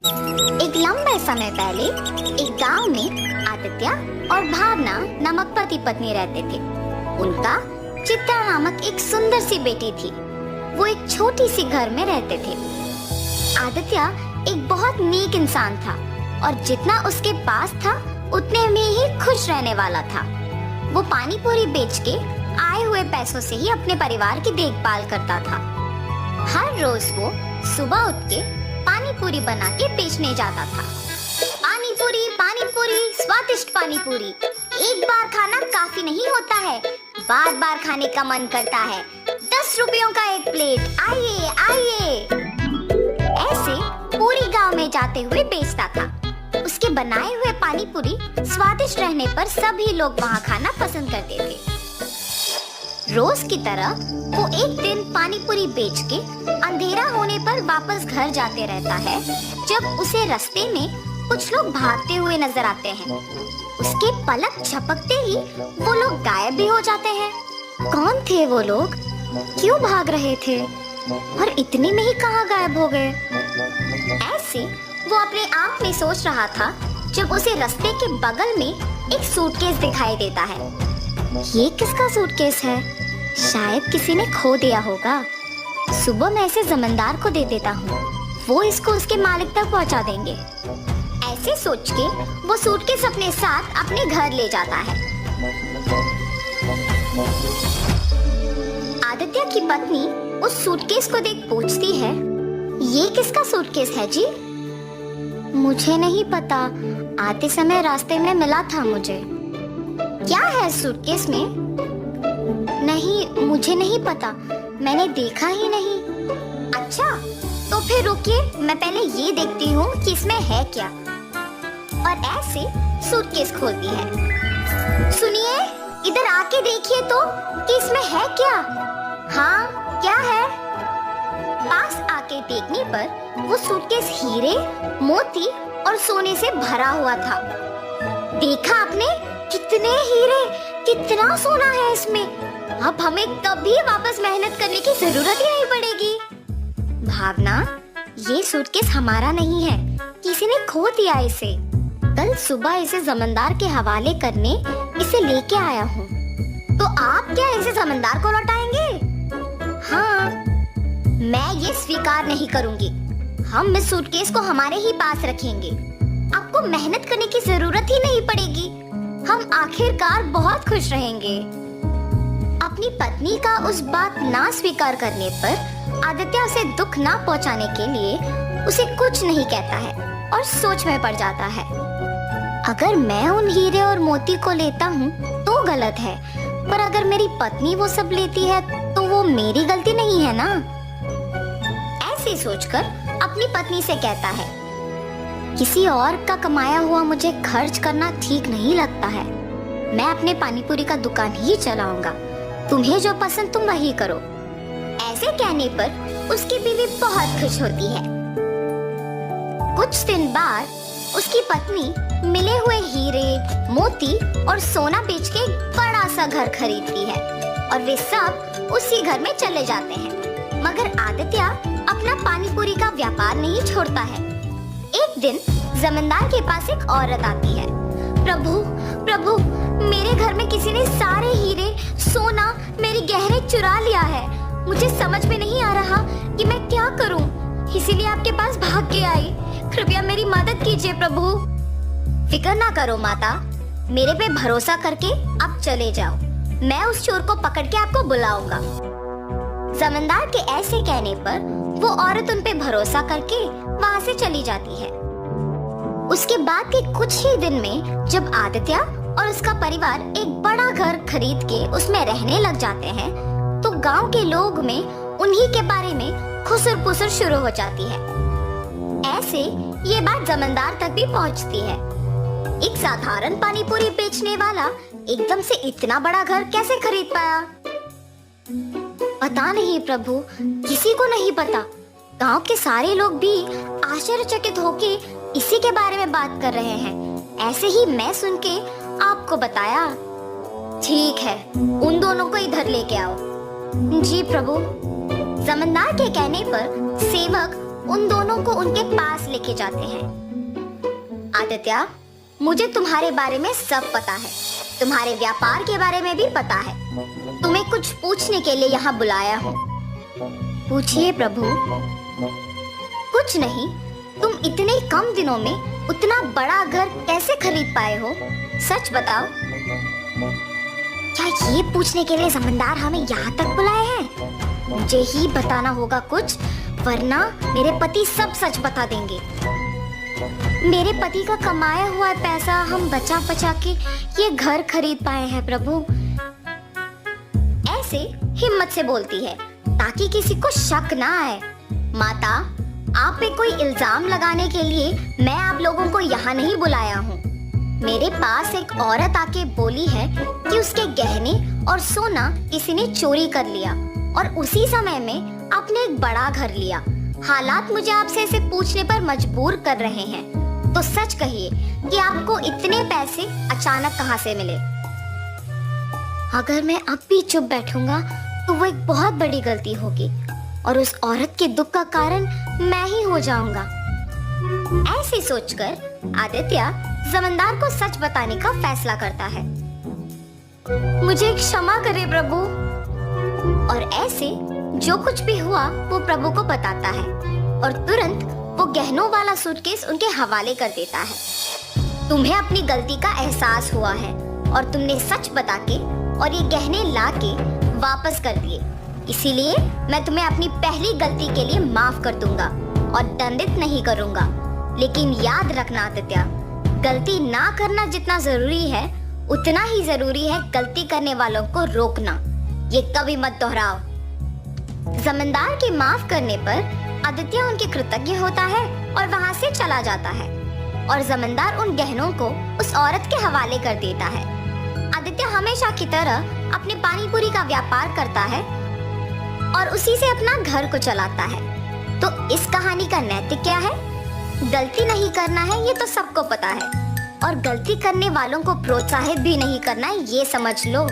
एक लंबे समय पहले एक गांव में आदित्य और भावना नामक पति पत्नी रहते थे। उनका चित्रा नामक एक सुंदर सी बेटी थी। वो एक छोटी सी घर में रहते थे। आदित्य एक बहुत नेक इंसान था और जितना उसके पास था उतने में ही खुश रहने वाला था। वो पानी पूरी बेच के आए हुए पैसों से ही अपने परिवार की देखभाल करता था। हर रोज वो सुबह उठ के पानी पूरी बना के बेचने जाता था। पानी पूरी, स्वादिष्ट पानी पूरी। एक बार खाना काफी नहीं होता है, बार बार खाने का मन करता है। 10 रुपयों का एक प्लेट, आइए आइए। ऐसे पूरी गांव में जाते हुए बेचता था। उसके बनाए हुए पानी पूरी स्वादिष्ट रहने पर सभी लोग वहाँ खाना पसंद करते थे। रोज की तरह वो एक दिन पानी पूरी बेच के अंधेरा होने पर वापस घर जाते रहता है, जब उसे रास्ते में कुछ लोग भागते हुए नजर आते हैं। उसके पलक झपकते ही वो लोग गायब भी हो जाते हैं। कौन थे वो लोग? क्यों भाग रहे थे? और इतने में ही कहाँ गायब हो गए? ऐसे वो अपने आप में सोच रहा था जब उसे रास्ते के बगल में एक सूटकेस दिखाई देता है। ये किसका सूटकेस है? शायद किसी ने खो दिया होगा। सुबह मैं इसे जमींदार को दे देता हूँ, वो इसको उसके मालिक तक पहुँचा देंगे। ऐसे सोच के वो सूटकेस अपने साथ अपने घर ले जाता है। आदित्य की पत्नी उस सूटकेस को देख पूछती है, ये किसका सूटकेस है जी? मुझे नहीं पता, आते समय रास्ते में मिला था मुझे। क्या है सूटकेस में? नहीं, मुझे नहीं पता, मैंने देखा ही नहीं। अच्छा, तो फिर रुकिए, मैं पहले ये देखती हूँ कि इसमें है क्या। और ऐसे सूटकेस खोलती है। सुनिए, इधर आके देखिए तो कि इसमें है क्या। हाँ, क्या है? पास आके देखने पर वो सूटकेस हीरे, मोती और सोने से भरा हुआ था। देखा आपने? कितने हीरे, कितना सोना है इसमें। अब हमें कभी वापस मेहनत करने की जरूरत ही नहीं पड़ेगी। भावना, ये सूटकेस हमारा नहीं है, किसी ने खो दिया इसे। कल सुबह इसे जमींदार के हवाले करने इसे लेके आया हूँ। तो आप क्या इसे जमींदार को लौटाएंगे? हाँ, मैं ये स्वीकार नहीं करूँगी। हम इस सूटकेस को हमारे ही पास रखेंगे। आपको मेहनत करने की जरूरत ही नहीं पड़ेगी। हम आखिरकार बहुत खुश रहेंगे। अपनी पत्नी का उस बात ना स्वीकार करने पर आदित्य उसे दुख ना पहुंचाने के लिए उसे कुछ नहीं कहता है और सोच में पड़ जाता है। अगर मैं उन हीरे और मोती को लेता हूँ तो गलत है, पर अगर मेरी पत्नी वो सब लेती है तो वो मेरी गलती नहीं है ना। ऐसे सोचकर अपनी पत्नी से कहता है, किसी और का कमाया हुआ मुझे खर्च करना ठीक नहीं लगता है। मैं अपने पानीपुरी का दुकान ही चलाऊंगा। तुम्हें जो पसंद तुम वही करो। ऐसे कहने पर उसकी बीवी बहुत खुश होती है। कुछ दिन बाद उसकी पत्नी मिले हुए हीरे, मोती और सोना बेच के एक बड़ा सा घर खरीदती है और वे सब उसी घर में चले जाते हैं। मगर आदित्य अपना पानीपुरी का व्यापार नहीं छोड़ता है। एक दिन जमींदार के पास एक औरत आती है। प्रभु, प्रभु, मेरे घर में किसी ने सारे हीरे, सोना, मेरी गहने चुरा लिया है। मुझे समझ में नहीं आ रहा कि मैं क्या करूं, इसीलिए आपके पास भाग के आई। कृपया मेरी मदद कीजिए प्रभु। फिक्र ना करो माता, मेरे पे भरोसा करके आप चले जाओ। मैं उस चोर को पकड़ के आपको बुलाऊंगा। जमींदार के ऐसे कहने पर वो औरत उन पे भरोसा करके वहाँ से चली जाती है। उसके बाद के कुछ ही दिन में जब आदित्य और उसका परिवार एक बड़ा घर खरीद के उसमें रहने लग जाते हैं, तो गांव के लोग में उन्हीं के बारे में खुसर पुसर शुरू हो जाती है। ऐसे ये बात जमींदार तक भी पहुंचती है। एक साधारण पानीपुरी बेचने वाला एकदम से इतना बड़ा घर कैसे खरीद पाया? पता नहीं प्रभु, किसी को नहीं पता। गांव के सारे लोग भी आश्चर्यचकित होके इसी के बारे में बात कर रहे हैं। ऐसे ही मैं सुन के आपको बताया। ठीक है, उन दोनों को इधर लेके आओ। जी प्रभु। जमींदार के कहने पर सेवक उन दोनों को उनके पास लेके जाते हैं। आदित्य, मुझे तुम्हारे बारे में सब पता है, तुम्हारे व्यापार के बारे में भी पता है। तुम्हें कुछ पूछने के लिए यहाँ बुलाया हूँ। पूछिए प्रभु। कुछ नहीं, तुम इतने कम दिनों में उतना बड़ा घर कैसे खरीद पाए हो? सच बताओ। क्या ये पूछने के लिए जमींदार हमें यहाँ तक बुलाए हैं? मुझे ही बताना होगा कुछ, वरना मेरे पति सब सच बता देंगे। मेरे पति का कमाया हुआ पैसा हम बचा बचा के ये घर खरीद पाए हैं प्रभु। ऐसे हिम्मत से बोलती है ताकि किसी को शक ना आए। माता, आप पे कोई इल्जाम लगाने के लिए मैं आप लोगों को यहाँ नहीं बुलाया हूँ। मेरे पास एक औरत आके बोली है कि उसके गहने और सोना किसी ने चोरी कर लिया और उसी समय में आपने एक बड़ा घर लिया। हालात मुझे आपसे इसे पूछने पर मजबूर कर रहे हैं, तो सच कहिए कि आपको इतने पैसे अचानक कहाँ से मिले? अगर मैं अब भी चुप बैठूंगा तो वो एक बहुत बड़ी गलती होगी और उस औरत के दुख का कारण मैं ही हो जाऊंगा। ऐसे सोचकर आदित्य जमींदार को सच बताने का फैसला करता है। मुझे क्षमा करे प्रभु। और ऐसे जो कुछ भी हुआ वो प्रभु को बताता है और तुरंत वो गहनों वाला सूटकेस उनके हवाले कर देता है। तुम्हें अपनी गलती का एहसास हुआ है और तुमने सच बता के और ये गहने ला के वापस कर दिए, इसीलिए मैं तुम्हें अपनी पहली गलती के लिए माफ कर दूंगा और दंडित नहीं करूंगा। लेकिन याद रखना आदित्य, गलती ना करना जितना जरूरी है उतना ही जरूरी है गलती करने वालों को रोकना। ये कभी मत दोहराओ। जमींदार के माफ करने पर आदित्य उनके कृतज्ञ होता है और वहाँ से चला जाता है और जमींदार उन गहनों को उस औरत के हवाले कर देता है। आदित्य हमेशा की तरह अपने पानी पूरी का व्यापार करता है और उसी से अपना घर को चलाता है। तो इस कहानी का नैतिक क्या है? गलती नहीं करना है ये तो सबको पता है और गलती करने वालों को प्रोत्साहित भी नहीं करना है, ये समझ लो।